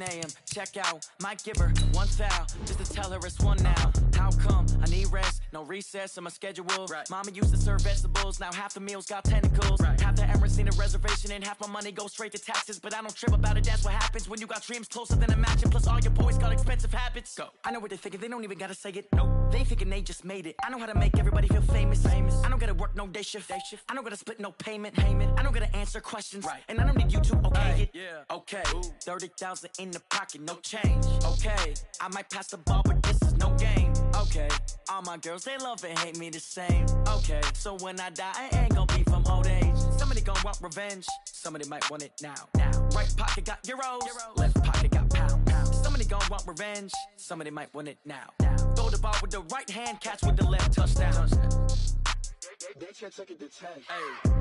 AM, check out, might give her one foul, just to tell her it's one now. How come? I need rest, no recess in my schedule. Right. Mama used to serve vegetables, now half the meals got tentacles. Right. Half the Emirates need a reservation and half my money goes straight to taxes. But I don't trip about it, that's what happens when you got dreams closer than a match. And plus all your boys got expensive habits. Go. I know what they're thinking, they don't even gotta say it. Nope. They thinking they just made it. I know how to make everybody feel famous. I don't gotta work no day shift. I don't gotta split no payment. I don't gotta answer questions. Right. And I don't need you to okay it. Yeah. Okay. 30,000 in the pocket, no change. Okay. I might pass the ball, but this is no game. Okay. All my girls, they love and hate me the same. Okay. So when I die, I ain't gonna be from old age. Somebody gonna want revenge. Somebody might want it now. Right pocket got euros. Left pocket got pounds. Somebody gonna want revenge. Somebody might want it now. Throw the ball with the right hand, catch with the left, touchdown. They can't take it to 10. Hey.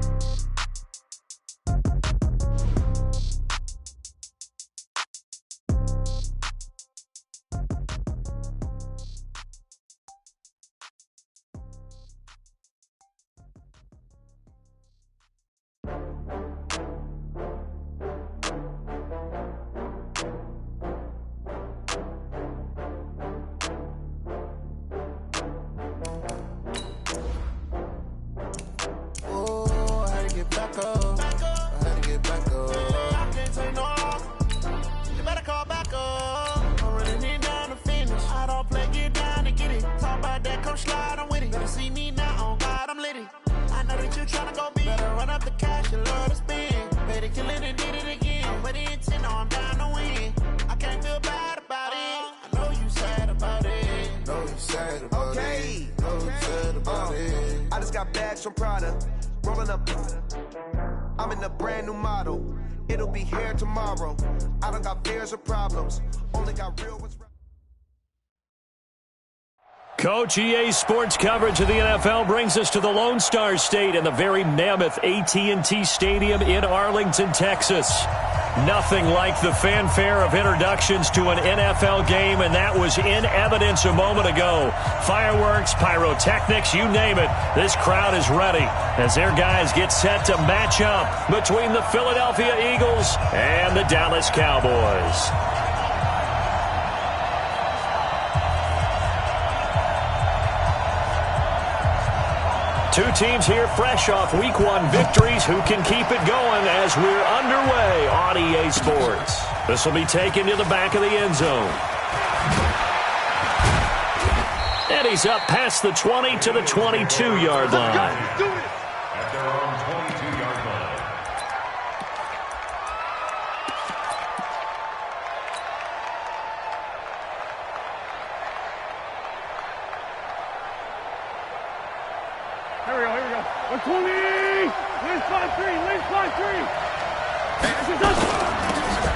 I just got bags from Prada, rolling up. I'm in a brand new model. It'll be here tomorrow. I don't got fears or problems. Only got real ones. Coach, EA Sports coverage of the NFL brings us to the Lone Star State and the very mammoth AT&T Stadium in Arlington, Texas. Nothing like the fanfare of introductions to an NFL game, and that was in evidence a moment ago. Fireworks, pyrotechnics, you name it. This crowd is ready as their guys get set to match up between the Philadelphia Eagles and the Dallas Cowboys. Two teams here fresh off Week 1 victories who can keep it going as we're underway on EA Sports. This will be taken to the back of the end zone. And he's up past the 20 to the 22-yard line. At their own 22-yard line. Here we go. 120! Lynch 5-3!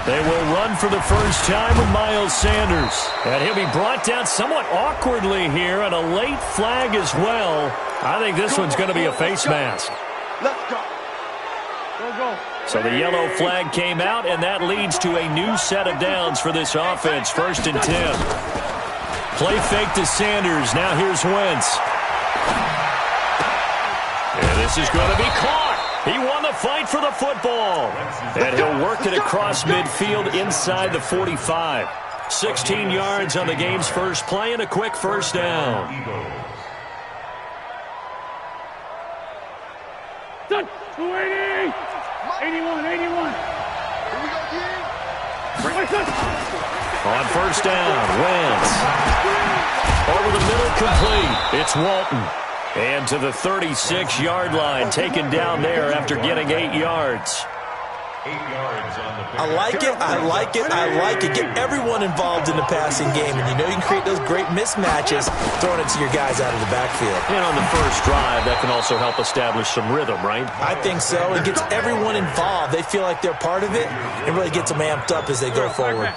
They will run for the first time with Miles Sanders. And he'll be brought down somewhat awkwardly here, and a late flag as well. I think this one's going to be a face mask. Let's go. Go. So the yellow flag came out, and that leads to a new set of downs for this offense. 1st and 10. Play fake to Sanders. Now here's Wentz. And this is going to be caught. He won the fight for the football. And he'll work it across midfield inside the 45. 16 yards on the game's first play and a quick first down. Done. 280! 81. On first down, Wentz. Over the middle, complete. It's Walton. And to the 36-yard line, taken down there after getting 8 yards. 8 yards on the I like it. Get everyone involved in the passing game, and you know you can create those great mismatches throwing it to your guys out of the backfield. And on the first drive, that can also help establish some rhythm, right? I think so. It gets everyone involved. They feel like they're part of it and really gets them amped up as they go forward.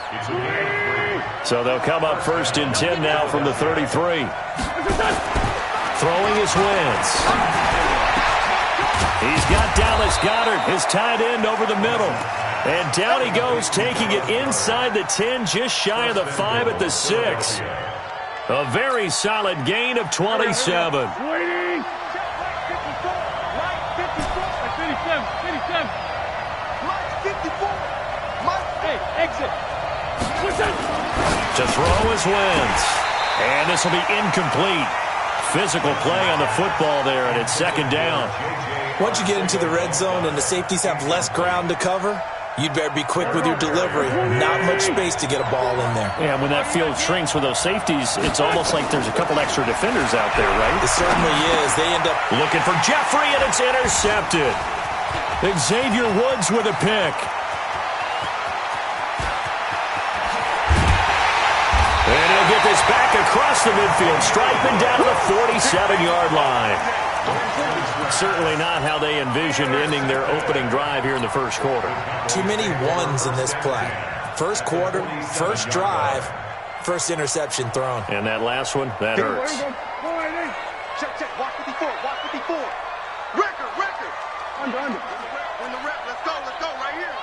So they'll come up 1st and 10 now from the 33. Throwing is Wentz. He's got Dallas Goedert, his tight end, over the middle. And down he goes, taking it inside the 10, just shy of the 5 at the 6. A very solid gain of 27. Waiting! Right 54. 57. Mike 54. Mike. Hey, exit. To throw is Wentz. And this will be incomplete. Physical play on the football there, and it's second down. Once you get into the red zone and the safeties have less ground to cover, you'd better be quick with your delivery. Not much space to get a ball in there. Yeah, when that field shrinks with those safeties, it's almost like there's a couple extra defenders out there, right? It certainly is. They end up looking for Jeffrey, and it's intercepted. Xavier Woods with a pick. And he'll get this back across the midfield, striping down to the 47-yard line. Certainly not how they envisioned ending their opening drive here in the first quarter. Too many ones in this play. First quarter, first drive, first interception thrown. And that last one, that hurts. Check. Watch 54. Watch 54. Record. Under. In the rep. Let's go right here.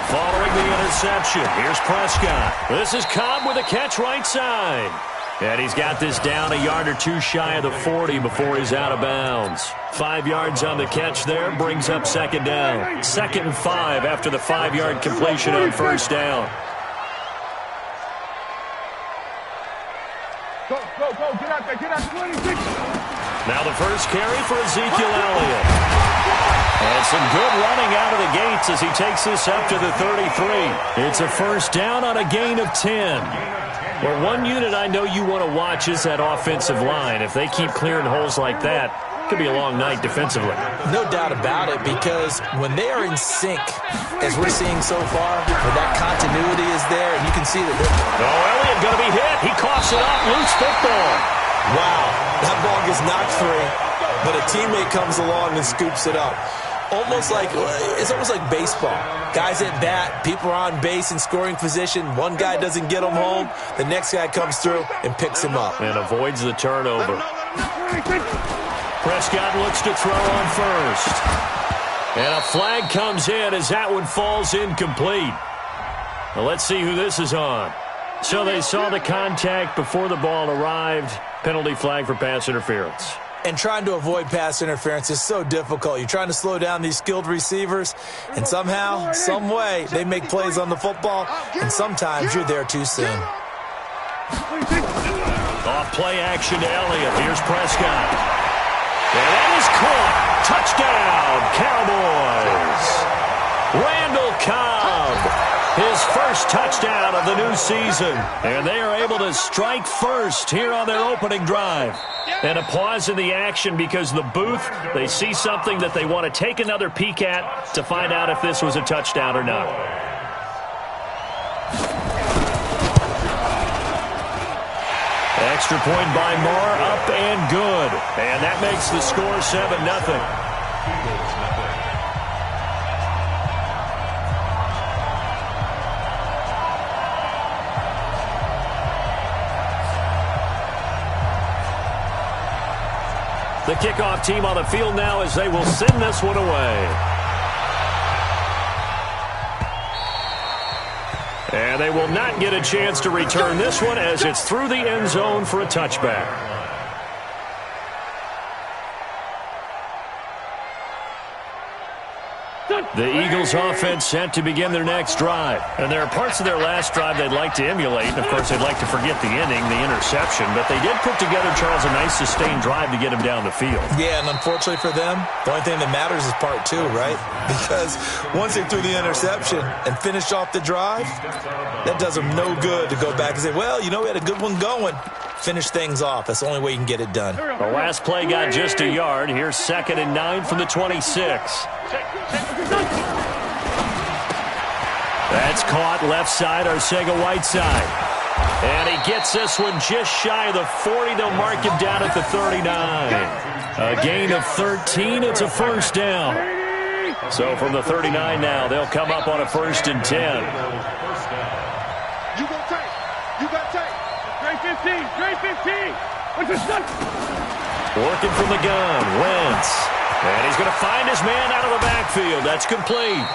Following the interception, here's Prescott. This is Cobb with a catch right side. And he's got this down a yard or two shy of the 40 before he's out of bounds. 5 yards on the catch there, brings up second down. 2nd and 5 after the 5-yard completion on first down. Go. Get out there. 26. Now the first carry for Ezekiel Elliott. And some good running out of the gates as he takes this up to the 33. It's a first down on a gain of 10. Well, one unit I know you want to watch is that offensive line. If they keep clearing holes like that, it could be a long night defensively. No doubt about it, because when they are in sync, as we're seeing so far, where that continuity is there, and you can see that Elliott going to be hit. He coughs it up. Loose football. Wow, that ball gets knocked free, but a teammate comes along and scoops it up. It's almost like baseball. Guys at bat, people are on base in scoring position. One guy doesn't get him home. The next guy comes through and picks him up. And avoids the turnover. Prescott looks to throw on first. And a flag comes in as that one falls incomplete. Well, let's see who this is on. So they saw the contact before the ball arrived. Penalty flag for pass interference. And trying to avoid pass interference is so difficult. You're trying to slow down these skilled receivers, and somehow, some way, they make plays on the football, and sometimes you're there too soon. Off play action to Elliott. Here's Prescott. And that is caught. Touchdown, Cowboys. Randall Cobb. His first touchdown of the new season. And they are able to strike first here on their opening drive. And a pause in the action because the booth, they see something that they want to take another peek at to find out if this was a touchdown or not. Extra point by Moore, up and good. And that makes the score 7-0. The kickoff team on the field now as they will send this one away. And they will not get a chance to return this one as it's through the end zone for a touchback. The Eagles offense set to begin their next drive. And there are parts of their last drive they'd like to emulate. And, of course, they'd like to forget the inning, the interception. But they did put together, Charles, a nice sustained drive to get him down the field. Yeah, and unfortunately for them, the only thing that matters is part two, right? Because once they threw the interception and finished off the drive, that does them no good to go back and say, well, you know, we had a good one going. Finish things off. That's the only way you can get it done. The last play got just a yard. Here's 2nd and 9 from the 26. That's caught left side, Arcega-Whiteside. And he gets this one just shy of the 40. They'll mark him down at the 39. A gain of 13. It's a first down. So from the 39 now, they'll come up on a 1st and 10. You got take. You got take. Straight 15. What's the stunt? Working from the gun, Wentz. And he's going to find his man out of the backfield. That's complete.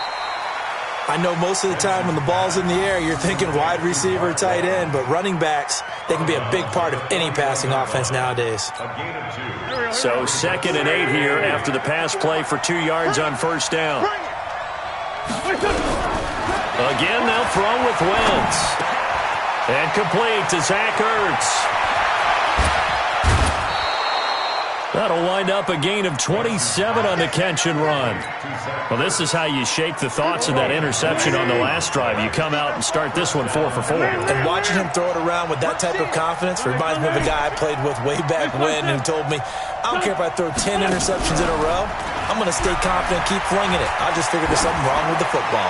I know most of the time when the ball's in the air, you're thinking wide receiver, tight end, but running backs, they can be a big part of any passing offense nowadays. So 2nd and 8 here after the pass play for 2 yards on first down. Again, they'll throw with Wentz. And complete to Zach Ertz. That'll wind up a gain of 27 on the catch and run. Well, this is how you shake the thoughts of that interception on the last drive. You come out and start this one 4 for 4. And watching him throw it around with that type of confidence reminds me of a guy I played with way back when who told me, I don't care if I throw 10 interceptions in a row. I'm going to stay confident and keep flinging it. I just figured there's something wrong with the football.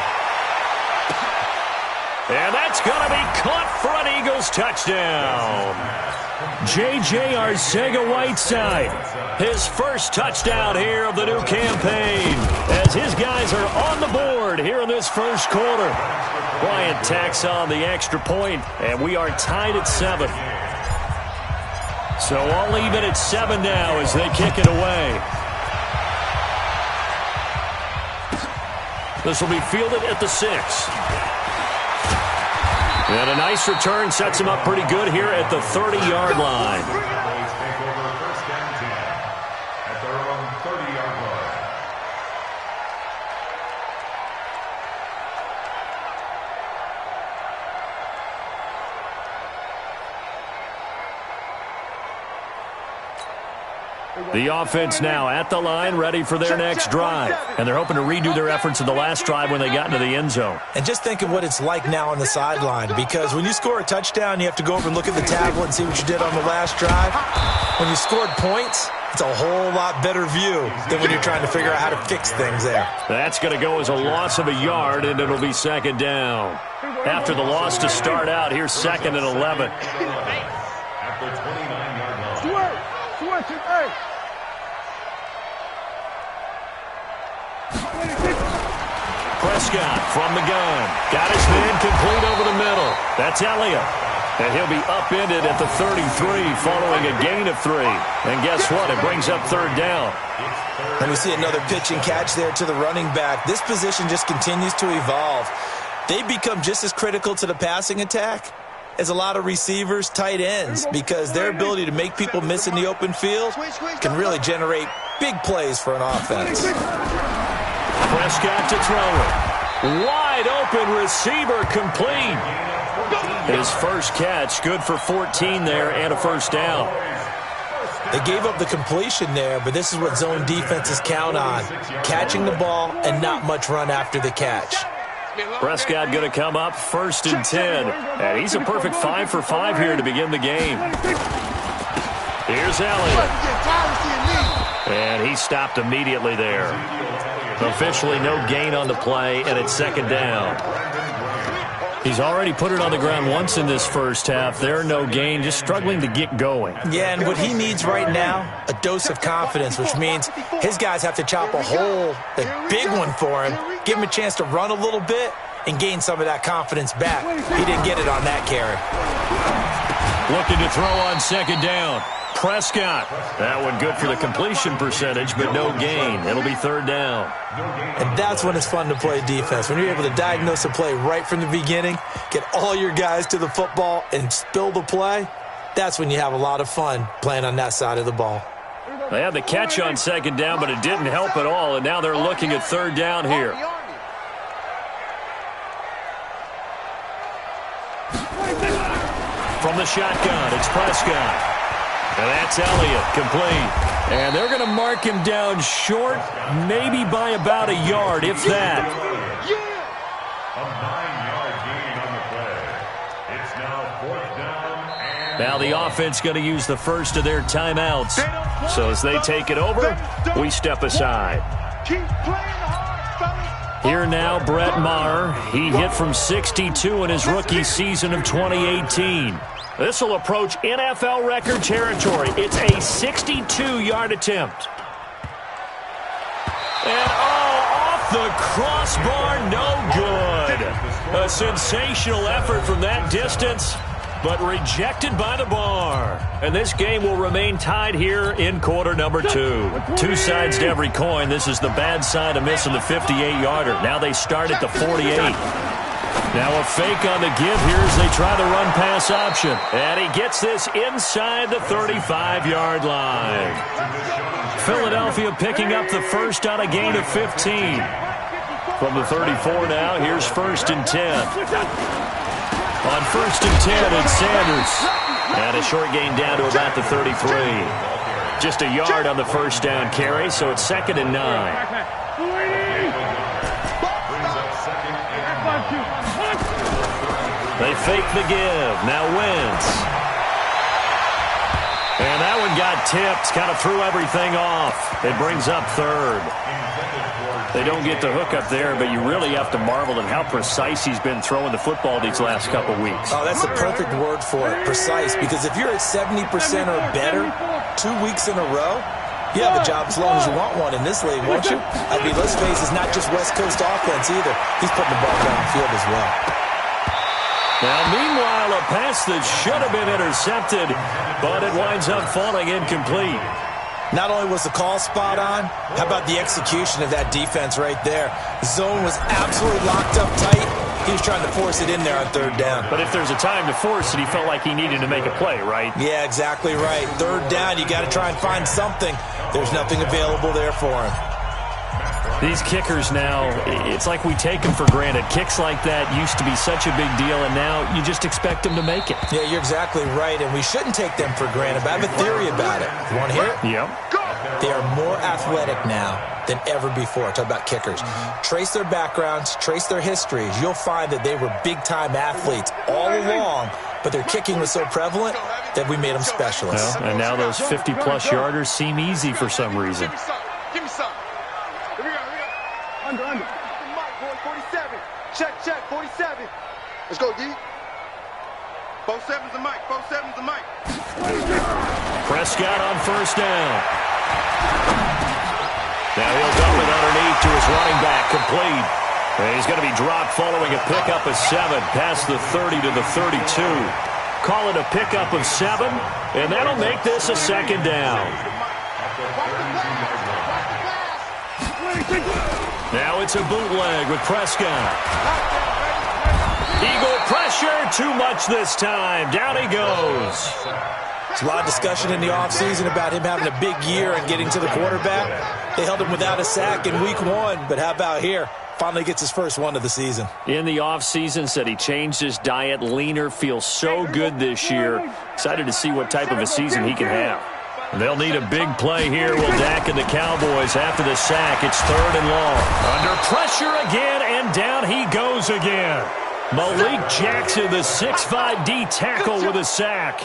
And that's going to be caught for an Eagles touchdown. J.J. Arcega-Whiteside, his first touchdown here of the new campaign, as his guys are on the board here in this first quarter. Bryant tacks on the extra point, and we are tied at 7. So all even at 7 now as they kick it away. This will be fielded at the 6. And a nice return sets him up pretty good here at the 30-yard line. Take over first down 10 at their own 30-yard line. The offense now at the line, ready for their next drive. And they're hoping to redo their efforts in the last drive when they got into the end zone. And just think of what it's like now on the sideline, because when you score a touchdown, you have to go over and look at the tablet and see what you did on the last drive. When you scored points, it's a whole lot better view than when you're trying to figure out how to fix things there. That's going to go as a loss of a yard, and it'll be second down. After the loss to start out, here's second and 11. At the 29-yard line. Switch it, hey. Prescott from the gun. Got his man complete over the middle. That's Elliott. And he'll be upended at the 33 following a gain of 3. And guess what? It brings up third down. And we see another pitch and catch there to the running back. This position just continues to evolve. They become just as critical to the passing attack as a lot of receivers, tight ends, because their ability to make people miss in the open field can really generate big plays for an offense. Prescott to throw it. Wide open receiver complete. His first catch, good for 14 there and a first down. They gave up the completion there, but this is what zone defenses count on. Catching the ball and not much run after the catch. Prescott going to come up first and 10. And he's a perfect 5 for 5 here to begin the game. Here's Elliott. And he stopped immediately there. Officially no gain on the play, and it's second down. He's already put it on the ground once in this first half. There, no gain, just struggling to get going. Yeah, and what he needs right now, a dose of confidence, which means his guys have to chop a hole, a big one for him, give him a chance to run a little bit and gain some of that confidence back. He didn't get it on that carry. Looking to throw on second down. Prescott. That one good for the completion percentage, but no gain. It'll be third down. And that's when it's fun to play defense. When you're able to diagnose a play right from the beginning, get all your guys to the football and spill the play, that's when you have a lot of fun playing on that side of the ball. They had the catch on second down, but it didn't help at all, and now they're looking at third down here. From the shotgun, it's Prescott. And that's Elliott, complete. And they're going to mark him down short, maybe by about a yard, if that. A 9-yard gain on the play. It's now fourth down and... Now the offense going to use the first of their timeouts. So as they take it over, we step aside. Here now, Brett Maher. He hit from 62 in his rookie season of 2018. This will approach NFL record territory. It's a 62-yard attempt. And, off the crossbar, no good. A sensational effort from that distance, but rejected by the bar. And this game will remain tied here in quarter number 2. Two sides to every coin. This is the bad side of missing the 58-yarder. Now they start at the 48. Now a fake on the give here as they try the run-pass option. And he gets this inside the 35-yard line. Philadelphia picking up the first on a gain of 15. From the 34 now, here's 1st and 10. On 1st and 10, it's Sanders. And a short gain down to about the 33. Just a yard on the first down carry, so it's 2nd and 9. They fake the give. Now Wentz. And that one got tipped. Kind of threw everything off. It brings up 3rd. They don't get the hook up there, but you really have to marvel at how precise he's been throwing the football these last couple weeks. Oh, that's the perfect word for it, precise. Because if you're at 70% or better 2 weeks in a row, you have a job as long as you want one in this league, won't you? I mean, let's face it, it's not just West Coast offense either. He's putting the ball downfield as well. Now, meanwhile, a pass that should have been intercepted, but it winds up falling incomplete. Not only was the call spot on, how about the execution of that defense right there? Zone was absolutely locked up tight. He was trying to force it in there on 3rd down. But if there's a time to force it, he felt like he needed to make a play, right? Yeah, exactly right. 3rd down, you got to try and find something. There's nothing available there for him. These kickers now, it's like we take them for granted. Kicks like that used to be such a big deal, and now you just expect them to make it. Yeah, you're exactly right, and we shouldn't take them for granted, but I have a theory about it. You want to hear it? Yep. They are more athletic now than ever before. Talk about kickers. Trace their backgrounds, trace their histories. You'll find that they were big-time athletes all along, but their kicking was so prevalent that we made them specialists. Well, and now those 50-plus yarders seem easy for some reason. Give me some. Here we go. Under. Mike, boy, 47. Check, 47. Let's go, D. 47's the mic. 47's the mic. Prescott on 1st down. Now he'll dump it underneath to his running back, complete. And he's going to be dropped following a pickup of 7, past the 30 to the 32. Call it a pickup of 7, and that'll make this a 2nd down. Now it's a bootleg with Prescott. Eagle pressure, too much this time. Down he goes. There's a lot of discussion in the offseason about him having a big year and getting to the quarterback. They held him without a sack in week 1, but how about here? Finally gets his first one of the season. In the offseason, said he changed his diet, leaner, feels so good this year. Excited to see what type of a season he can have. They'll need a big play here, will Dak and the Cowboys after the sack. It's 3rd and long. Under pressure again, and down he goes again. Malik Jackson, the 6'5" D tackle with a sack.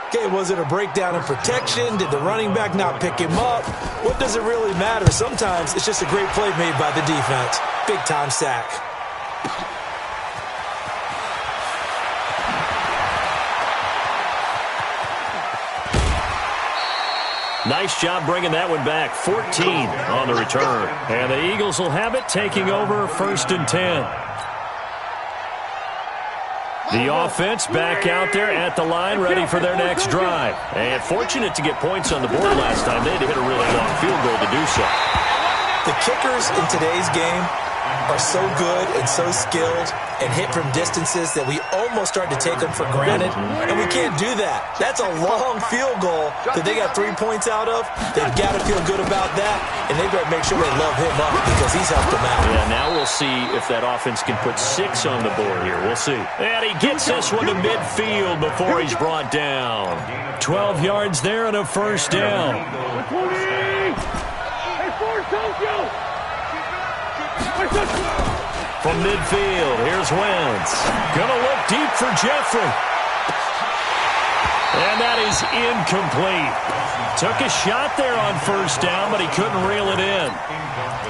Okay, was it a breakdown in protection? Did the running back not pick him up? What does it really matter? Sometimes it's just a great play made by the defense. Big-time sack. Nice job bringing that one back. 14 on the return. And the Eagles will have it, taking over 1st and 10. The offense back out there at the line, ready for their next drive. And fortunate to get points on the board last time. They had to hit a really long field goal to do so. The kickers in today's game are so good and so skilled and hit from distances that we almost start to take them for granted, and we can't do that. That's a long field goal that they got 3 points out of. They've got to feel good about that, and they better make sure they love him up because he's helped them out. Yeah, now we'll see if that offense can put 6 on the board here. We'll see. And he gets this one to midfield before he's brought down. 12 yards there and a 1st down. From midfield, here's Wentz. Gonna look deep for Jeffrey. And that is incomplete. Took a shot there on 1st down, but he couldn't reel it in.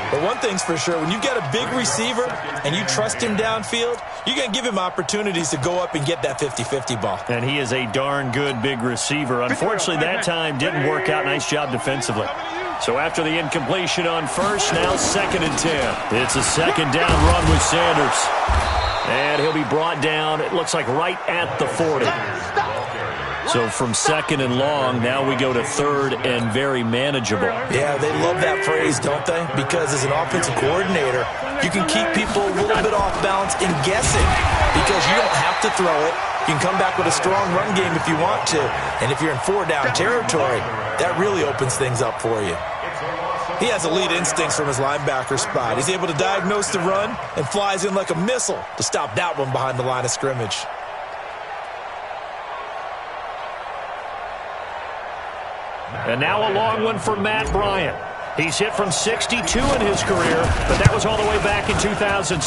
But one thing's for sure, when you've got a big receiver and you trust him downfield, you're going to give him opportunities to go up and get that 50-50 ball. And he is a darn good big receiver. Unfortunately, that time didn't work out. Nice job defensively. So after the incompletion on 1st, now 2nd and 10. It's a 2nd down run with Sanders. And he'll be brought down, it looks like right at the 40. So from 2nd and long, now we go to 3rd and very manageable. Yeah, they love that phrase, don't they? Because as an offensive coordinator, you can keep people a little bit off balance and guessing because you don't have to throw it. You can come back with a strong run game if you want to. And if you're in 4-down territory, that really opens things up for you. He has elite instincts from his linebacker spot. He's able to diagnose the run and flies in like a missile to stop that one behind the line of scrimmage. And now a long one for Matt Bryant. He's hit from 62 in his career, but that was all the way back in 2006.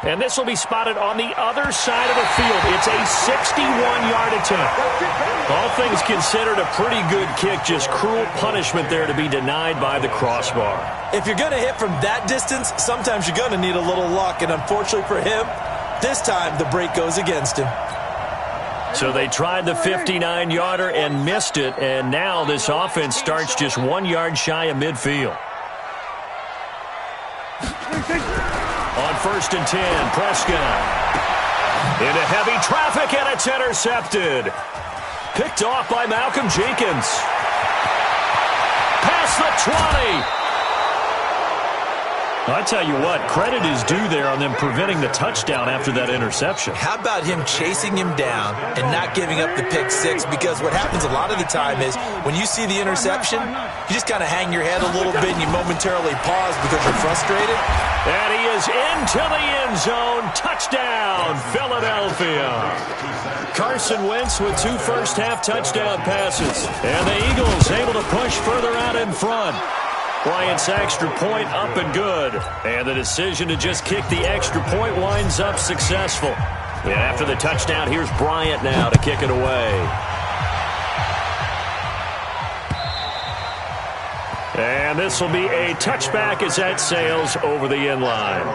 And this will be spotted on the other side of the field. It's a 61-yard attempt. All things considered, a pretty good kick. Just cruel punishment there to be denied by the crossbar. If you're going to hit from that distance, sometimes you're going to need a little luck. And unfortunately for him, this time the break goes against him. So they tried the 59-yarder and missed it. And now this offense starts just 1 yard shy of midfield. On 1st and 10, Prescott. Into heavy traffic, and it's intercepted. Picked off by Malcolm Jenkins. Past the 20. I tell you what, credit is due there on them preventing the touchdown after that interception. How about him chasing him down and not giving up the pick six? Because what happens a lot of the time is when you see the interception, you just kind of hang your head a little bit and you momentarily pause because you're frustrated. And he is into the end zone. Touchdown, Philadelphia. Carson Wentz with 2 first-half touchdown passes. And the Eagles able to push further out in front. Bryant's extra point up and good. And the decision to just kick the extra point winds up successful. And after the touchdown, here's Bryant now to kick it away. And this will be a touchback as that sails over the end line.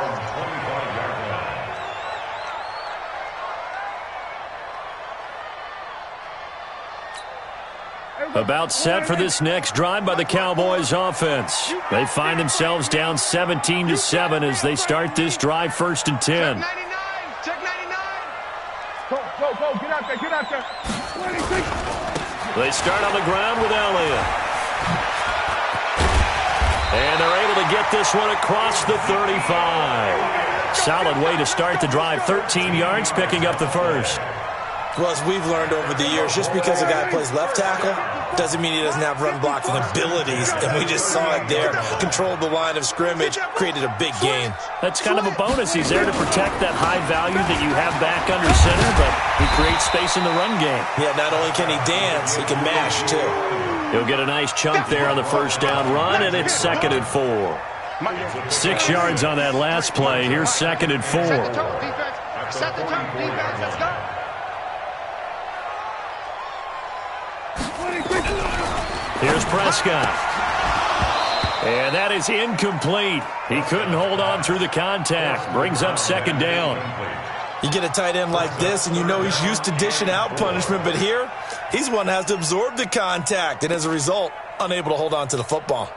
About set for this next drive by the Cowboys offense. They find themselves down 17-7 as they start this drive 1st and 10. Check 99. Go, get out there. 26. They start on the ground with Elliott. And they're able to get this one across the 35. Solid way to start the drive, 13 yards, picking up the first. Well, as we've learned over the years, just because a guy plays left tackle doesn't mean he doesn't have run blocking abilities. And we just saw it there. Controlled the line of scrimmage, created a big gain. That's kind of a bonus. He's there to protect that high value that you have back under center, but he creates space in the run game. Yeah, not only can he dance, he can mash, too. He'll get a nice chunk there on the first down run, and it's 2nd and 4. 6 yards on that last play. Here's 2nd and 4. Set the tone, defense. Let's go. Here's Prescott. And that is incomplete. He couldn't hold on through the contact. Brings up 2nd down. You get a tight end like this, and you know he's used to dishing out punishment, but here, he's one that has to absorb the contact, and as a result, unable to hold on to the football.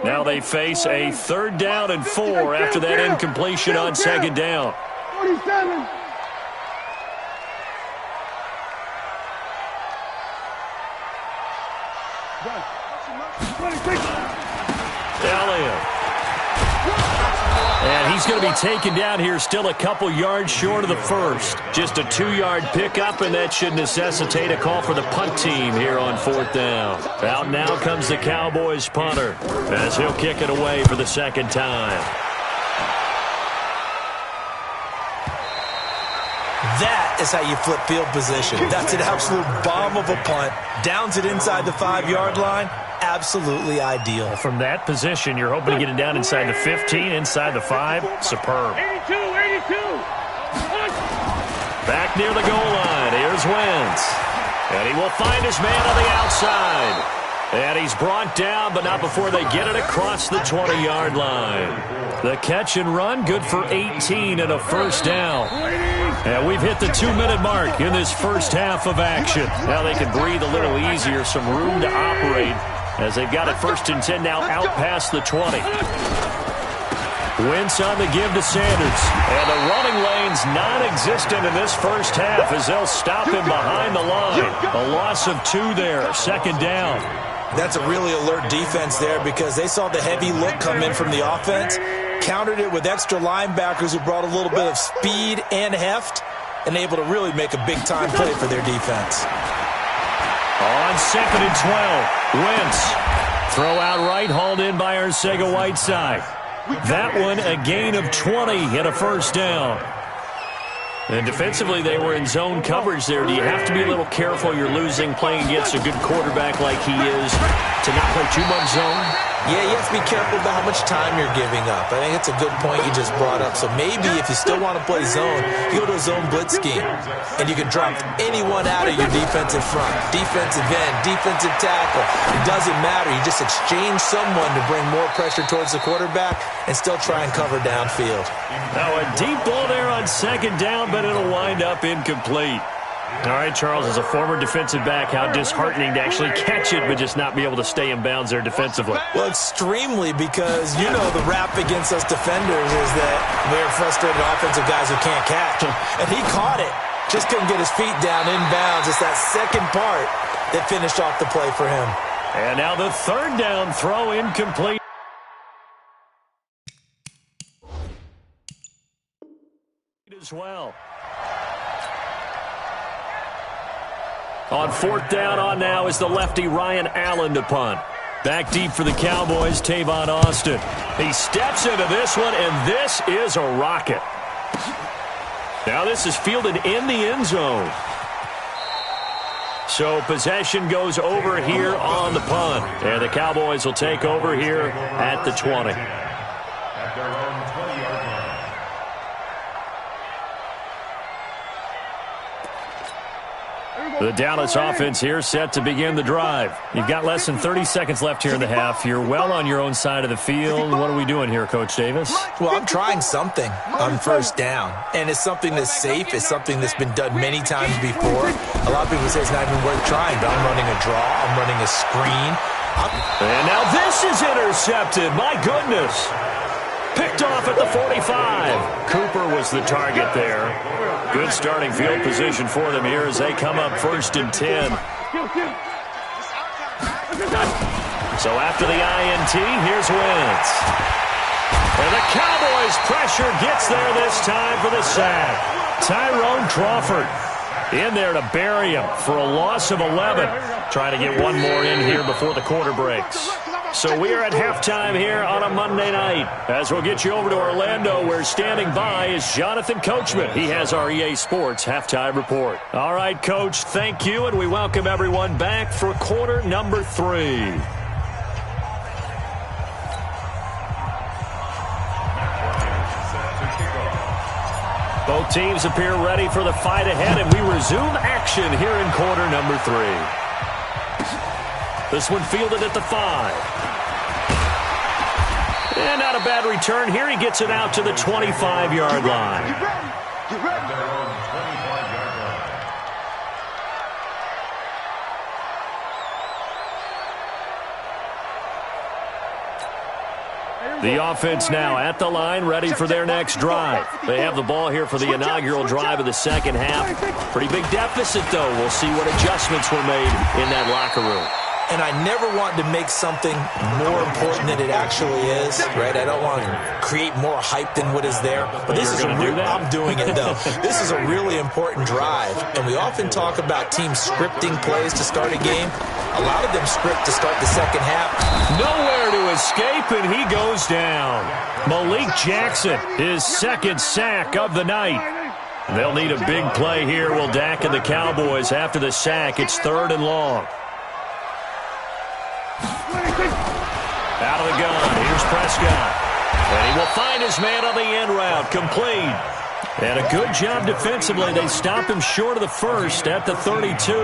Now they face a 3rd down and 4 after that incompletion on 2nd down. 47. Elliott. And he's going to be taken down here still a couple yards short of the first. Just a 2-yard pickup, and that should necessitate a call for the punt team here on 4th down. Out now comes the Cowboys punter as he'll kick it away for the 2nd time. That is how you flip field position. That's an absolute bomb of a punt. Downs it inside the 5-yard line. Absolutely ideal. From that position, you're hoping to get it down inside the 15, inside the 5. Superb. 82. Back near the goal line. Here's Wentz. And he will find his man on the outside. And he's brought down, but not before they get it across the 20-yard line. The catch and run, good for 18 and a 1st down. And we've hit the 2-minute mark in this first half of action. Now they can breathe a little easier, some room to operate as they've got it 1st and 10 now out past the 20. Wentz on the give to Sanders. And the running lane's non-existent in this first half as they'll stop him behind the line. A loss of 2 there, 2nd down. That's a really alert defense there because they saw the heavy look come in from the offense, countered it with extra linebackers who brought a little bit of speed and heft, and able to really make a big-time play for their defense. On 2nd and 12, Wentz. Throw out right, hauled in by Arcega-Whiteside. That one, a gain of 20 and a first down. And defensively, they were in zone coverage there. Do you have to be a little careful? You're losing, playing against a good quarterback like he is, to not play too much zone? Yeah, you have to be careful about how much time you're giving up. I think it's a good point you just brought up. So maybe if you still want to play zone, you go to a zone blitz scheme, and you can drop anyone out of your defensive front, defensive end, defensive tackle. It doesn't matter. You just exchange someone to bring more pressure towards the quarterback and still try and cover downfield. Now a deep ball there on second down, but it'll wind up incomplete. All right, Charles, as a former defensive back, how disheartening to actually catch it but just not be able to stay in bounds there defensively. Well, extremely, because, you know, the rap against us defenders is that we're frustrated offensive guys who can't catch. And he caught it. Just couldn't get his feet down in bounds. It's that second part that finished off the play for him. And now the third down throw incomplete as well. On fourth down on now is the lefty Ryan Allen to punt. Back deep for the Cowboys, Tavon Austin. He steps into this one, and this is a rocket. Now this is fielded in the end zone. So possession goes over here on the punt. And the Cowboys will take over here at the 20. At their own 20-yard line. The Dallas offense here set to begin the drive. You've got less than 30 seconds left here in the half. You're well on your own side of the field. What are we doing here, Coach Davis? Well, I'm trying something on first down, and it's something that's safe. It's something that's been done many times before. A lot of people say it's not even worth trying, but I'm running a draw. I'm running a screen. And now this is intercepted. My goodness. Picked off at the 45. Cooper was the target there. Good starting field position for them here as they come up 1st and 10. So after the INT, here's Wentz. And the Cowboys' pressure gets there this time for the sack. Tyrone Crawford in there to bury him for a loss of 11. Trying to get one more in here before the quarter breaks. So we are at halftime here on a Monday night. As we'll get you over to Orlando, where standing by is Jonathan Coachman. He has our EA Sports halftime report. All right, Coach, thank you, and we welcome everyone back for quarter number 3. Both teams appear ready for the fight ahead, and we resume action here in quarter number 3. This one fielded at the 5. And not a bad return here. He gets it out to the 25-yard line. Get ready. Their own 25-yard line. The offense now at the line, ready for their next drive. They have the ball here for the inaugural drive of the second half. Pretty big deficit, though. We'll see what adjustments were made in that locker room. And I never want to make something more important than it actually is, right? I don't want to create more hype than what is there. But this is I'm doing it, though. This is a really important drive. And we often talk about teams scripting plays to start a game. A lot of them script to start the second half. Nowhere to escape, and he goes down. Malik Jackson, his second sack of the night. They'll need a big play here. Will Dak and the Cowboys after the sack. It's 3rd and long. Out of the gun, here's Prescott. And he will find his man on the end route, complete. And a good job defensively. They stop him short of the first at the 32.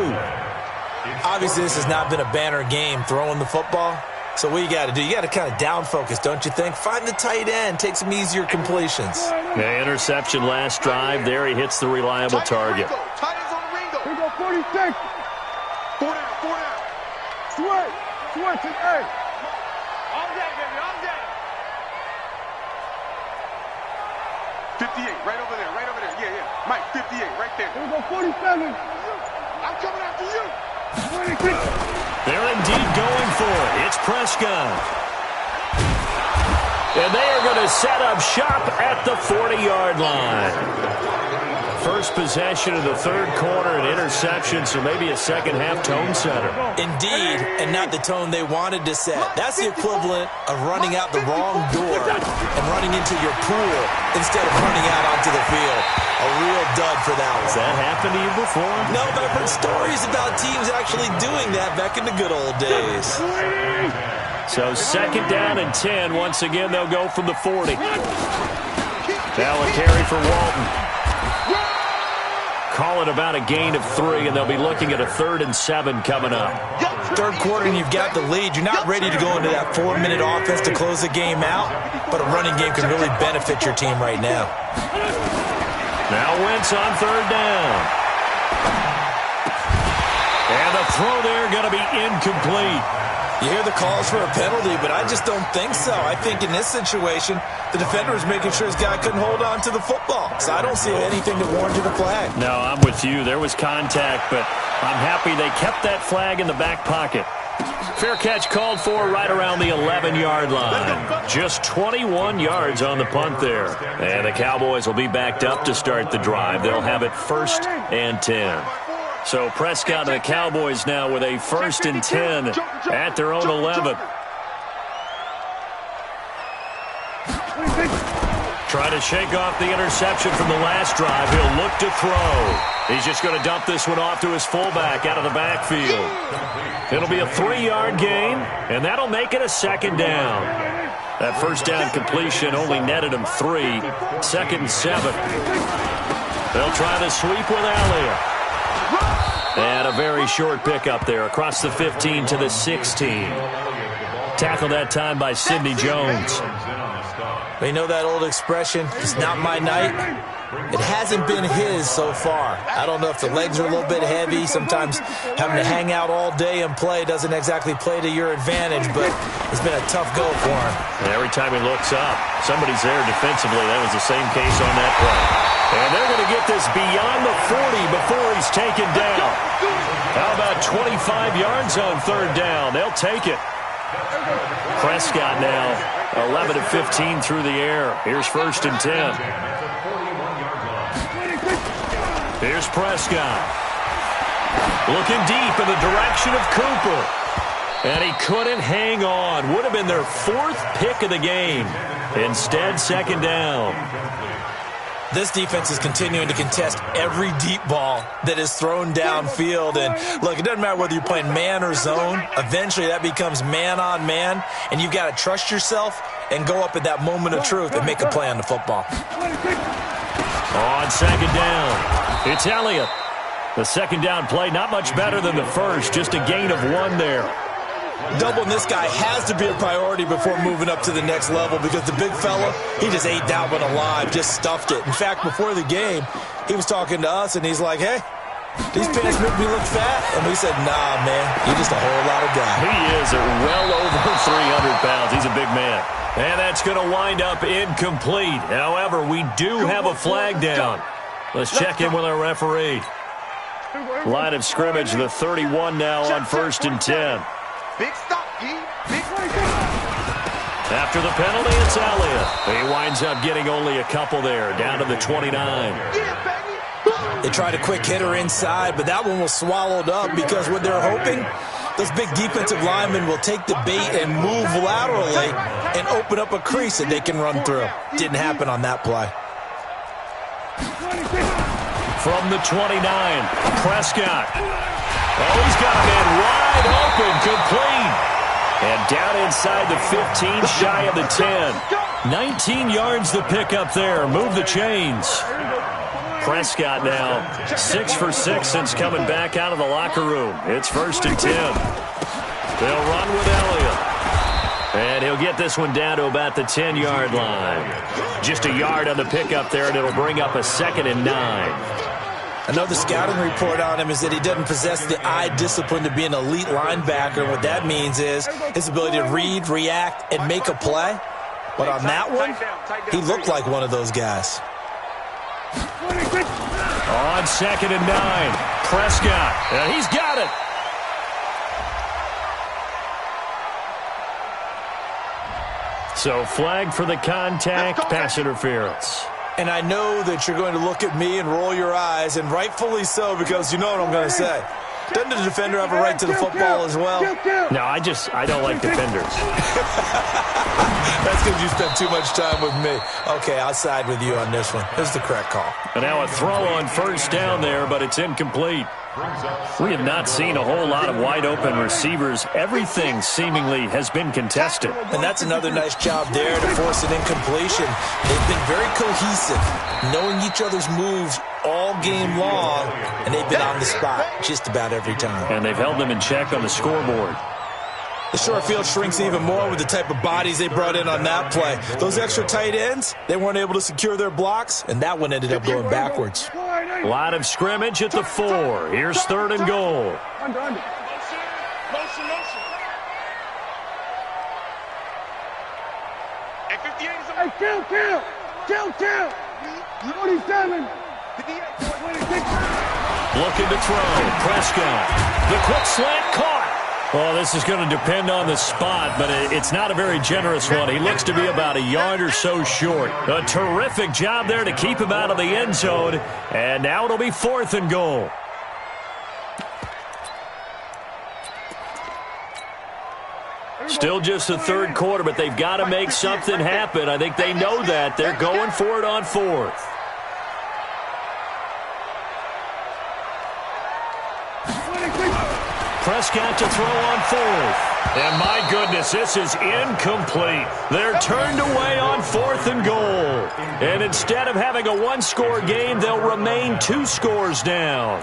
Obviously, this has not been a banner game throwing the football. So what you got to do, you got to kind of down focus, don't you think? Find the tight end, take some easier completions. The interception last drive. There he hits the reliable target. Tight ends on the Ringo. Here we go, 46. 4 down. Switch it, hey. On deck, baby, on deck. 58, right over there. Yeah. Mike, 58, right there. Here we go, 47. I'm coming after you. 26. They're indeed going for it. It's Prescott. And they are going to set up shop at the 40-yard line. first possession of the third quarter, an interception, so maybe a second-half tone setter. Indeed, and not the tone they wanted to set. That's the equivalent of running out the wrong door and running into your pool instead of running out onto the field. A real dud for that one. Has that happened to you before? No, but I've heard stories about teams actually doing that back in the good old days. So second down and 10. Once again, they'll go from the 40. Now a carry for Walton. Call it about a gain of 3, and they'll be looking at a 3rd and 7 coming up. Third quarter and you've got the lead. You're not ready to go into that 4-minute offense to close the game out, but a running game can really benefit your team right now. Now Wentz on 3rd down. And the throw there going to be incomplete. You hear the calls for a penalty, but I just don't think so. I think in this situation, the defender was making sure his guy couldn't hold on to the football. So I don't see anything that warranted a flag. No, I'm with you. There was contact, but I'm happy they kept that flag in the back pocket. Fair catch called for right around the 11-yard line. Just 21 yards on the punt there. And the Cowboys will be backed up to start the drive. They'll have it 1st and 10. So Prescott and the Cowboys now with a 1st and 10 at their own 11. Trying to shake off the interception from the last drive. He'll look to throw. He's just going to dump this one off to his fullback out of the backfield. It'll be a 3-yard gain, and that'll make it a 2nd down. That first down completion only netted him 3. 2nd and 7. They'll try the sweep with Elliott. And a very short pickup there across the 15 to the 16. Tackled that time by Sidney Jones. You know that old expression, it's not my night? It hasn't been his so far. I don't know if the legs are a little bit heavy. Sometimes having to hang out all day and play doesn't exactly play to your advantage, but it's been a tough go for him. Every time he looks up, somebody's there defensively. That was the same case on that play. And they're going to get this beyond the 40 before he's taken down. How about 25 yards on 3rd down? They'll take it. Prescott now 11 of 15 through the air. Here's 1st and 10. Here's Prescott. Looking deep in the direction of Cooper. And he couldn't hang on. Would have been their 4th pick of the game. Instead, 2nd down. This defense is continuing to contest every deep ball that is thrown downfield. And, look, it doesn't matter whether you're playing man or zone. Eventually, that becomes man-on-man, and you've got to trust yourself and go up at that moment of truth and make a play on the football. On 2nd down, it's Elliott. The 2nd down play, not much better than the first, just a gain of 1 there. Doubling this guy has to be a priority before moving up to the next level because the big fella, he just ate that one alive, just stuffed it. In fact, before the game, he was talking to us, and he's like, hey, these pants make me look fat? And we said, nah, man, you're just a whole lot of guy. He is well over 300 pounds. He's a big man. And that's going to wind up incomplete. However, we do have a flag down. Let's check in with our referee. Line of scrimmage, the 31 now on 1st and 10. Big stop, G. Big After the penalty, it's Elliott. He winds up getting only a couple there, down to the 29. They tried a quick hitter inside, but that one was swallowed up because what they're hoping, those big defensive linemen will take the bait and move laterally and open up a crease that they can run through. Didn't happen on that play. From the 29, Prescott. Oh, he's got a man wide open, complete. And down inside the 15, shy of the 10. 19 yards the pickup there. Move the chains. Prescott now 6 for 6 since coming back out of the locker room. It's 1st and 10. They'll run with Elliott. And he'll get this one down to about the 10-yard line. Just a yard on the pickup there, and it'll bring up a 2nd and 9. Another scouting report on him is that he doesn't possess the eye discipline to be an elite linebacker. What that means is his ability to read, react, and make a play. But on that one, he looked like one of those guys. On 2nd and 9, Prescott. And he's got it. So flag for the contact, pass interference. And I know that you're going to look at me and roll your eyes, and rightfully so, because you know what I'm going to say. Doesn't the defender have a right to the football as well? No, I don't like defenders. That's because you spent too much time with me. Okay, I'll side with you on this one. This is the correct call. And now a throw on first down there, but it's incomplete. We have not seen a whole lot of wide-open receivers. Everything seemingly has been contested. And that's another nice job there to force an incompletion. They've been very cohesive, knowing each other's moves all game long, and they've been on the spot just about every time. And they've held them in check on the scoreboard. The short field shrinks even more with the type of bodies they brought in on that play. Those extra tight ends, they weren't able to secure their blocks, and that one ended up going backwards. Line of scrimmage at the 4. Here's 3rd and goal. Under. Motion. And 58 is a... Hey, kill. 47. 26. Looking to throw. Prescott. The quick slant caught. Well, this is going to depend on the spot, but it's not a very generous one. He looks to be about a yard or so short. A terrific job there to keep him out of the end zone. And now it'll be 4th and goal. Still just the 3rd quarter, but they've got to make something happen. I think they know that. They're going for it on 4th. Prescott to throw on 4th. And my goodness, this is incomplete. They're turned away on 4th and goal. And instead of having a one-score game, they'll remain 2 scores down.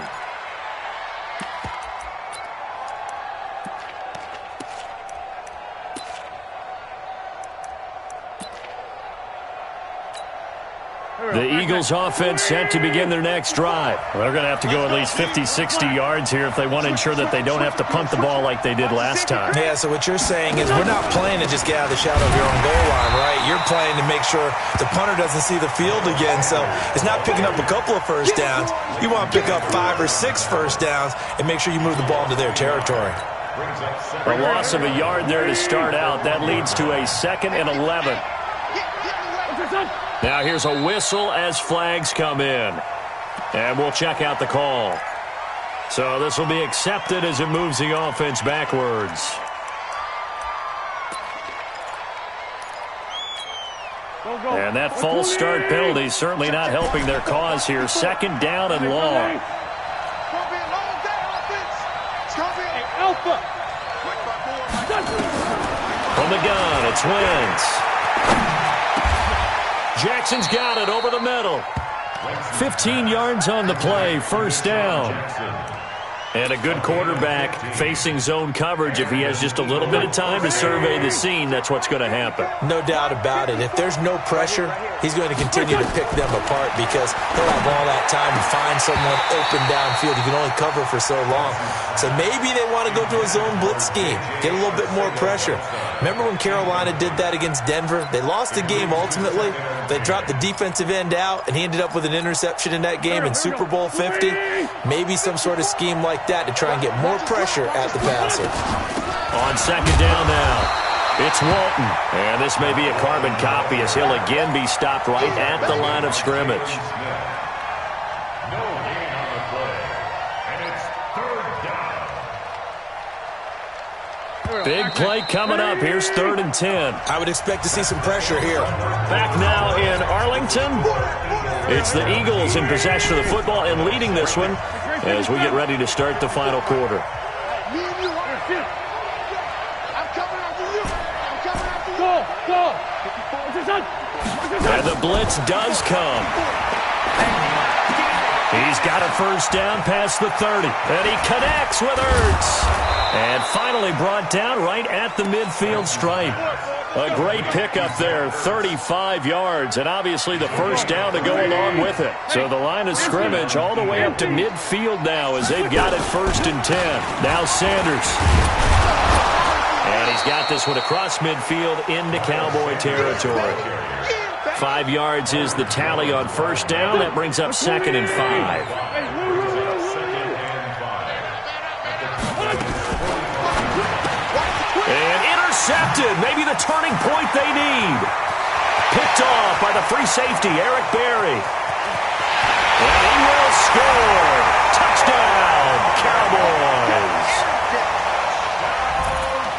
The Eagles offense set to begin their next drive. They're going to have to go at least 50, 60 yards here if they want to ensure that they don't have to punt the ball like they did last time. Yeah, so what you're saying is we're not playing to just get out of the shadow of your own goal line, right? You're playing to make sure the punter doesn't see the field again. So it's not picking up a couple of first downs. You want to pick up 5 or 6 first downs and make sure you move the ball into their territory. A loss of a yard there to start out. That leads to a 2nd and 11. Now here's a whistle as flags come in. And we'll check out the call. So this will be accepted as it moves the offense backwards. And that false start penalty is certainly not helping their cause here. 2nd down and long. From the gun, it's Wentz. Jackson's got it over the middle. 15 yards on the play, 1st down. And a good quarterback facing zone coverage. If he has just a little bit of time to survey the scene, that's what's going to happen. No doubt about it. If there's no pressure, he's going to continue to pick them apart because he'll have all that time to find someone open downfield. You can only cover for so long. So maybe they want to go to a zone blitz scheme, get a little bit more pressure. Remember when Carolina did that against Denver? They lost the game ultimately. They dropped the defensive end out, and he ended up with an interception in that game in Super Bowl 50. Maybe some sort of scheme like that to try and get more pressure at the passer. On 2nd down now, it's Walton. And this may be a carbon copy as he'll again be stopped right at the line of scrimmage. No gain on the play. And it's 3rd down. Big play coming up. Here's 3rd and 10. I would expect to see some pressure here. Back now in Arlington. It's the Eagles in possession of the football and leading this one as we get ready to start the final quarter. And the blitz does come. He's got a 1st down past the 30. And he connects with Ertz. And finally brought down right at the midfield stripe. A great pickup there, 35 yards, and obviously the 1st down to go along with it. So the line of scrimmage all the way up to midfield now as they've got it 1st and 10. Now Sanders. And he's got this one across midfield into Cowboy territory. 5 yards is the tally on 1st down. That brings up 2nd and 5. And intercepted. Maybe the turning point they need. Picked off by the free safety, Eric Berry. And he will score. Touchdown, Cowboys.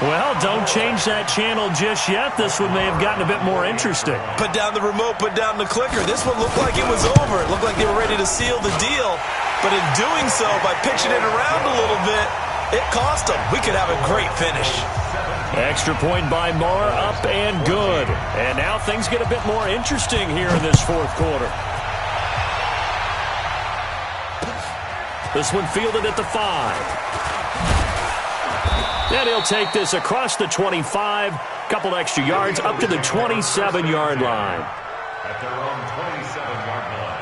Well, don't change that channel just yet. This one may have gotten a bit more interesting. Put down the remote, put down the clicker. This one looked like it was over. It looked like they were ready to seal the deal. But in doing so, by pitching it around a little bit, it cost them. We could have a great finish. Extra point by Marr, up and good. And now things get a bit more interesting here in this fourth quarter. This one fielded at the 5. And he'll take this across the 25, couple extra yards, up to the 27-yard line. At their own 27-yard line.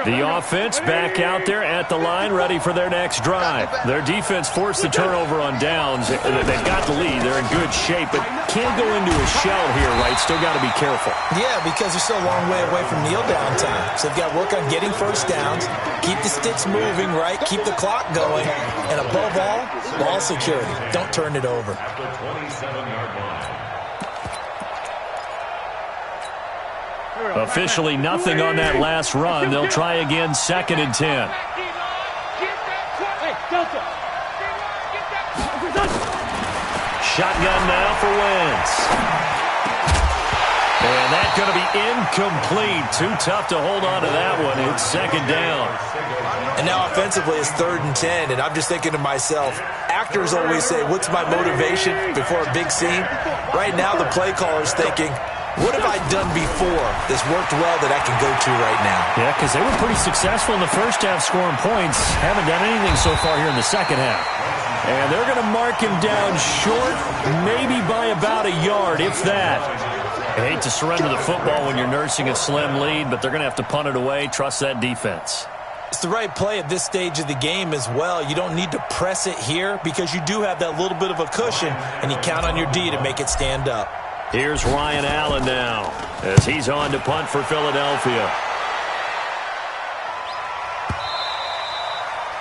The offense back out there at the line, ready for their next drive. Their defense forced the turnover on downs. They've got the lead. They're in good shape, but can't go into a shell here, right? Still got to be careful. Yeah, because they're still a long way away from kneel down time. So they've got to work on getting first downs, keep the sticks moving, right? Keep the clock going. And above all, ball security. Don't turn it over. At the 27-yard line. Officially nothing on that last run. They'll try again, 2nd and 10. Shotgun now for Wentz. And that's going to be incomplete. Too tough to hold on to that one. It's 2nd down. And now offensively it's 3rd and 10. And I'm just thinking to myself, actors always say, what's my motivation before a big scene? Right now the play caller's thinking, what have I done before that's worked well that I can go to right now? Yeah, because they were pretty successful in the first half scoring points. Haven't done anything so far here in the second half. And they're going to mark him down short, maybe by about a yard, if that. I hate to surrender the football when you're nursing a slim lead, but they're going to have to punt it away. Trust that defense. It's the right play at this stage of the game as well. You don't need to press it here because you do have that little bit of a cushion, and you count on your D to make it stand up. Here's Ryan Allen now as he's on to punt for Philadelphia.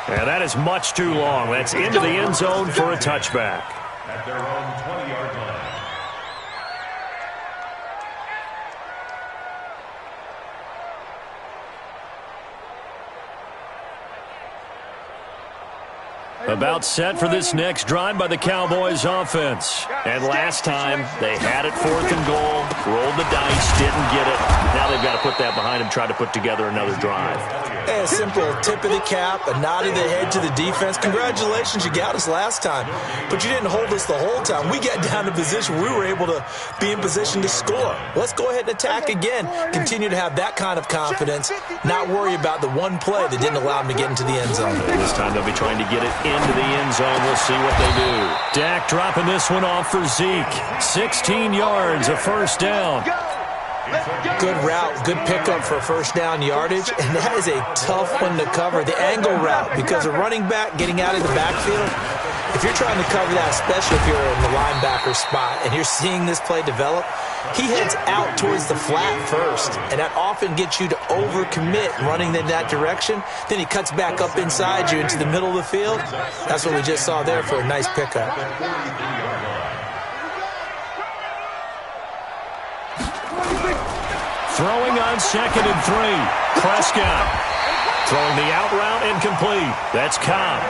And that is much too long. That's into the end zone for a touchback. At their own 20-yard line. About set for this next drive by the Cowboys offense. And last time, they had it 4th and goal, rolled the dice, didn't get it. Now they've got to put that behind them, try to put together another drive. A simple tip of the cap, a nod of the head to the defense. Congratulations, you got us last time. But you didn't hold us the whole time. We got down to position where we were able to be in position to score. Let's go ahead and attack again. Continue to have that kind of confidence, not worry about the one play that didn't allow them to get into the end zone. And this time they'll be trying to get it into the end zone. We'll see what they do. Dak dropping this one off for Zeke. 16 yards, a first down. Good route, good pickup for first down yardage, and that is a tough one to cover, the angle route, because a running back getting out of the backfield, if you're trying to cover that, especially if you're in the linebacker spot and you're seeing this play develop, he heads out towards the flat first, and that often gets you to overcommit running in that direction. Then he cuts back up inside you into the middle of the field. That's what we just saw there for a nice pickup. Throwing on 2nd and 3. Prescott throwing the out route incomplete. That's Cobb.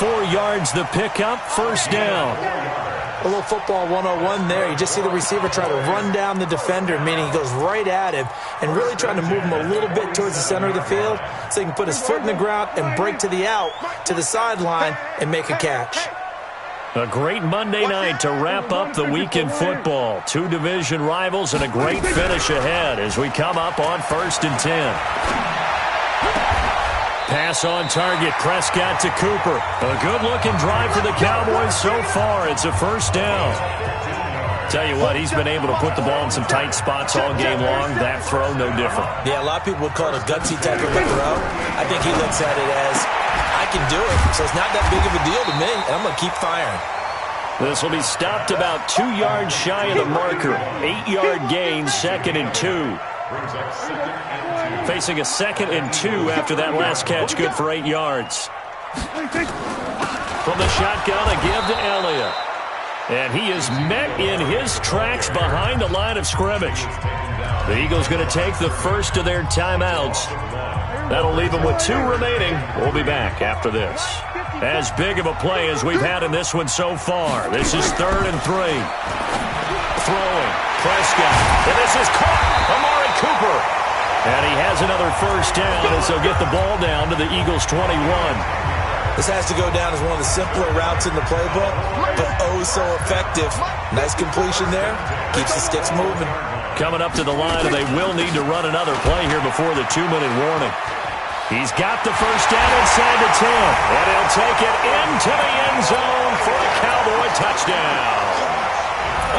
4 yards the pickup, first down. A little football 101 there. You just see the receiver try to run down the defender, meaning he goes right at him and really trying to move him a little bit towards the center of the field so he can put his foot in the ground and break to the out, to the sideline, and make a catch. A great Monday night to wrap up the week in football. 2 division rivals and a great finish ahead as we come up on 1st and 10. Pass on target, Prescott to Cooper. A good-looking drive for the Cowboys so far. It's a first down. Tell you what, he's been able to put the ball in some tight spots all game long. That throw, no different. Yeah, a lot of people would call it a gutsy type of a throw. I think he looks at it as, I can do it, so it's not that big of a deal to me, and I'm going to keep firing. This will be stopped about 2 yards shy of the marker. 8-yard gain, 2nd and 2. Facing a 2nd and 2 after that last catch, good for 8 yards. From the shotgun, a give to Elliott. And he is met in his tracks behind the line of scrimmage. The Eagles going to take the first of their timeouts. That'll leave them with 2 remaining. We'll be back after this. As big of a play as we've had in this one so far. This is 3rd and 3. Throwing. Prescott. And this is caught. Amari Cooper. And he has another first down as they'll get the ball down to the Eagles' 21. This has to go down as one of the simpler routes in the playbook, but oh so effective. Nice completion there. Keeps the sticks moving. Coming up to the line, and they will need to run another play here before the 2-minute warning. He's got the first down inside the 10, and he'll take it into the end zone for a Cowboy touchdown.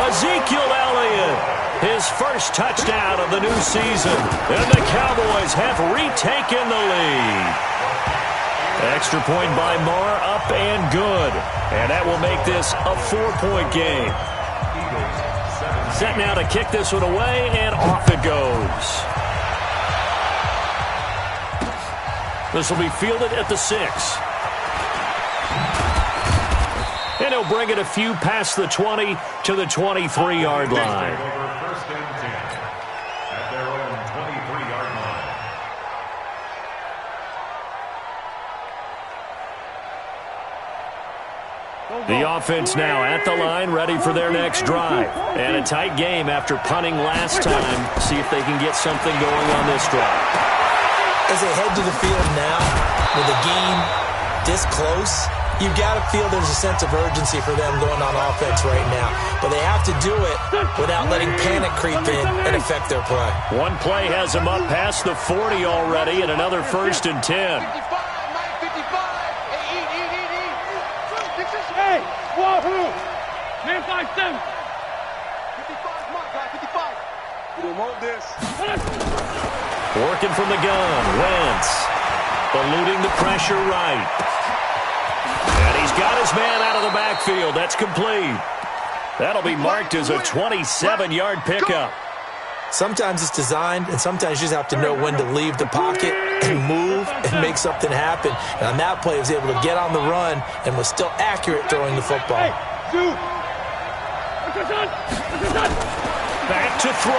Ezekiel Elliott, his first touchdown of the new season, and the Cowboys have retaken the lead. Extra point by Marr, up and good, and that will make this a 4-point game. Set now to kick this one away, and off it goes. This will be fielded at the 6. And he'll bring it a few past the 20 to the 23-yard line. First and 10 at their own 23-yard line. The offense now at the line, ready for their next drive. And a tight game after punting last time. See if they can get something going on this drive. As they head to the field now, with the game this close, you've got to feel there's a sense of urgency for them going on offense right now. But they have to do it without letting panic creep in and affect their play. One play has them up past the 40 already, and another 1st and 10. Hey, wahoo! Man 5-7. 55, come on, guy, 55. We don't want this. Working from the gun, Wentz. Eluding the pressure right. And he's got his man out of the backfield. That's complete. That'll be marked as a 27-yard pickup. Sometimes it's designed, and sometimes you just have to know when to leave the pocket and move and make something happen. And on that play, he was able to get on the run and was still accurate throwing the football. Back to throw.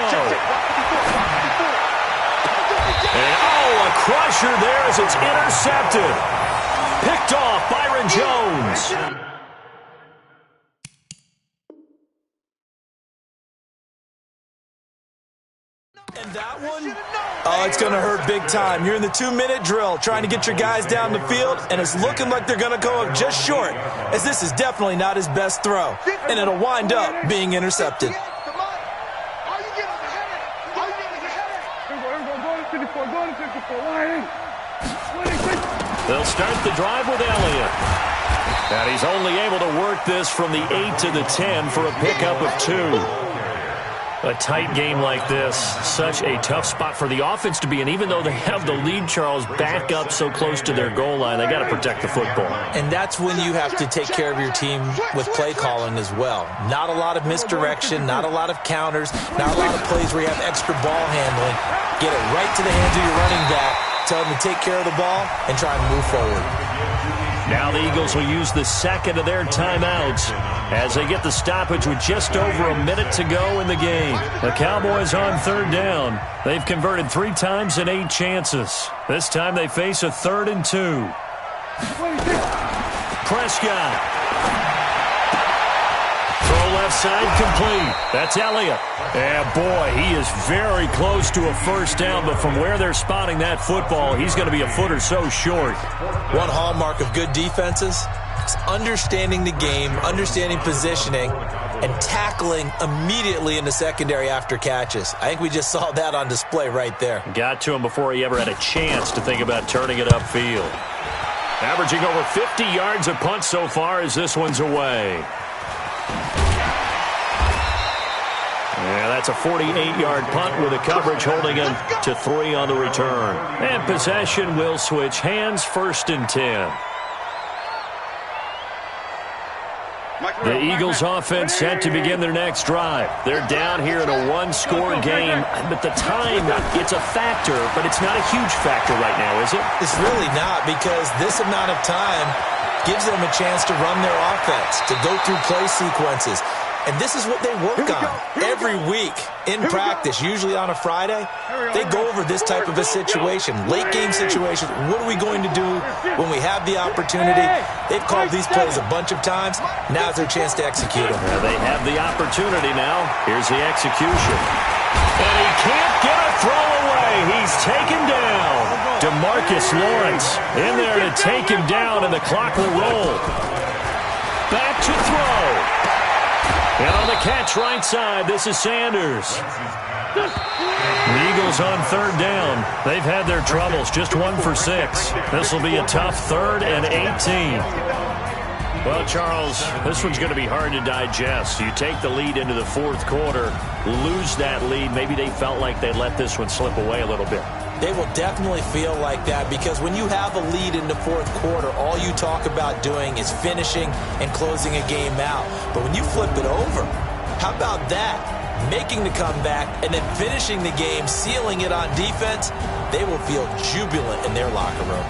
And, a crusher there as it's intercepted. Picked off Byron Jones. And that one, it's going to hurt big time. You're in the 2-minute drill trying to get your guys down the field, and it's looking like they're going to go up just short, as this is definitely not his best throw, and it'll wind up being intercepted. They'll start the drive with Elliott. And he's only able to work this from the 8 to the 10 for a pickup of 2. A tight game like this, such a tough spot for the offense to be in. Even though they have the lead, Charles, back up so close to their goal line, they got to protect the football. And that's when you have to take care of your team with play calling as well. Not a lot of misdirection, not a lot of counters, not a lot of plays where you have extra ball handling. Get it right to the hands of your running back, tell them to take care of the ball, and try and move forward. Now the Eagles will use the second of their timeouts as they get the stoppage with just over a minute to go in the game. The Cowboys on 3rd down. They've converted 3 times in 8 chances. This time they face a 3rd and 2. Prescott. Throw left side complete. That's Elliott. And boy, he is very close to a first down, but from where they're spotting that football, he's going to be a foot or so short. One hallmark of good defenses is understanding the game, understanding positioning, and tackling immediately in the secondary after catches. I think we just saw that on display right there. Got to him before he ever had a chance to think about turning it upfield. Averaging over 50 yards a punt so far as this one's away. Yeah, that's a 48-yard punt with a coverage holding him to 3 on the return. And possession will switch hands, 1st and 10. The Eagles offense set to begin their next drive. They're down here in a 1-score game, but the time, it's a factor, but it's not a huge factor right now, is it? It's really not, because this amount of time, gives them a chance to run their offense, to go through play sequences. And this is what they work on every week in practice, usually on a Friday. They go over this type of a situation, late game situation. What are we going to do when we have the opportunity? They've called these plays a bunch of times. Now's their chance to execute them. They have the opportunity now. Here's the execution. And he can't get a throw away. He's taken down. DeMarcus Lawrence in there to take him down, and the clock will roll. Back to throw. And on the catch right side, this is Sanders. The Eagles on third down. They've had their troubles, just 1 for 6. This will be a tough 3rd and 18. Well, Charles, this one's going to be hard to digest. You take the lead into the fourth quarter, lose that lead. Maybe they felt like they let this one slip away a little bit. They will definitely feel like that because when you have a lead in the fourth quarter, all you talk about doing is finishing and closing a game out. But when you flip it over, how about that? Making the comeback and then finishing the game, sealing it on defense, they will feel jubilant in their locker room.